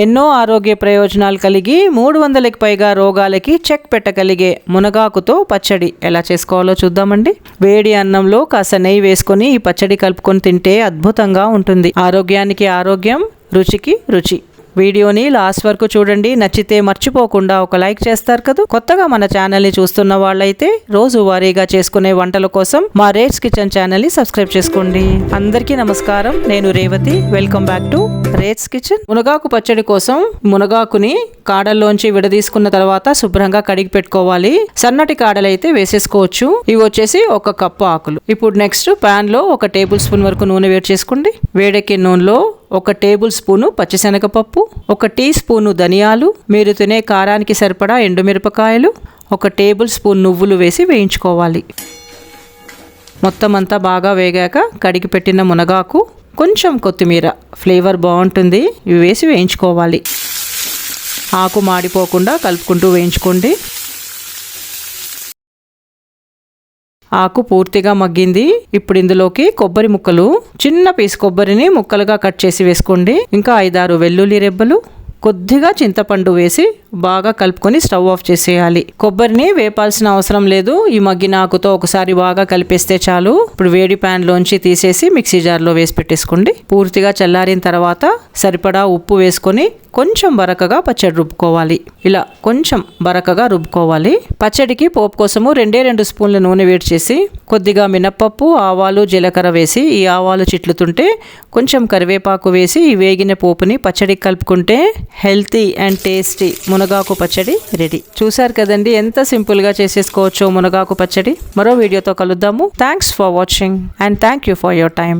ఎన్నో ఆరోగ్య ప్రయోజనాలు కలిగి 300కి పైగా రోగాలకి చెక్ పెట్టగలిగే మునగాకుతో పచ్చడి ఎలా చేసుకోవాలో చూద్దామండి. వేడి అన్నంలో కాస్త నెయ్యి వేసుకొని ఈ పచ్చడి కలుపుకొని తింటే అద్భుతంగా ఉంటుంది. ఆరోగ్యానికి ఆరోగ్యం, రుచికి రుచి. వీడియోని లాస్ట్ వరకు చూడండి. నచ్చితే మర్చిపోకుండా ఒక లైక్ చేస్తారు కదా. కొత్తగా మన ఛానల్ని చూస్తున్న వాళ్ళైతే రోజువారీగా చేసుకునే వంటల కోసం మా రేట్స్ కిచెన్ ఛానల్ని సబ్స్క్రైబ్ చేసుకోండి. అందరికీ నమస్కారం, నేను Revathi. Welcome back to rates kitchen. మునగాకు పచ్చడి కోసం మునగాకుని కాడల్లోంచి విడదీసుకున్న తర్వాత శుభ్రంగా కడిగి పెట్టుకోవాలి. సన్నటి కాడలైతే వేసేసుకోవచ్చు. ఇవి వచ్చేసి 1 కప్పు ఆకులు. ఇప్పుడు నెక్స్ట్ ప్యాన్ లో 1 టేబుల్ స్పూన్ వరకు నూనె వేడి చేసుకోండి. వేడెక్కిన నూనెలో 1 టేబుల్ స్పూను పచ్చిశనగపప్పు, 1 టీ స్పూను ధనియాలు, మీరు తినే కారానికి సరిపడా ఎండుమిరపకాయలు, 1 టేబుల్ స్పూన్ నువ్వులు వేసి వేయించుకోవాలి. మొత్తం అంతా బాగా వేగాక కడిగి పెట్టిన మునగాకు, కొంచెం కొత్తిమీర, ఫ్లేవర్ బాగుంటుంది, ఇవి వేసి వేయించుకోవాలి. ఆకు మాడిపోకుండా కలుపుకుంటూ వేయించుకోండి. ఆకు పూర్తిగా మగ్గింది. ఇప్పుడు ఇందులోకి కొబ్బరి ముక్కలు, చిన్న పీస్ కొబ్బరిని ముక్కలుగా కట్ చేసి వేసుకోండి. ఇంకా 5-6 వెల్లుల్లి రెబ్బలు, కొద్దిగా చింతపండు వేసి బాగా కలుపుకొని స్టవ్ ఆఫ్ చేసేయాలి. కొబ్బరిని వేపాల్సిన అవసరం లేదు. ఈ మగ్గిన ఆకుతో ఒకసారి బాగా కలిపేస్తే చాలు. ఇప్పుడు వేడి ప్యాన్ లోంచి తీసేసి మిక్సీ జార్లో వేసి పెట్టేసుకోండి. పూర్తిగా చల్లారిన తర్వాత సరిపడా ఉప్పు వేసుకొని కొంచెం బరకగా పచ్చడి రుబ్బుకోవాలి. ఇలా కొంచెం బరకగా రుబ్బుకోవాలి. పచ్చడికి పోపు కోసము 2 స్పూన్ల నూనె వేడి చేసి కొద్దిగా మినప్పప్పు, ఆవాలు, జీలకర్ర వేసి ఈ ఆవాలు చిట్లుతుంటే కొంచెం కరివేపాకు వేసి ఈ వేగిన పోపుని పచ్చడికి కలుపుకుంటే హెల్తీ అండ్ టేస్టీ మునగాకు పచ్చడి రెడీ. చూసారు కదండి ఎంత సింపుల్గా చేసేసుకోవచ్చో మునగాకు పచ్చడి. మరో వీడియోతో కలుద్దాము. Thanks for watching and thank you for your time.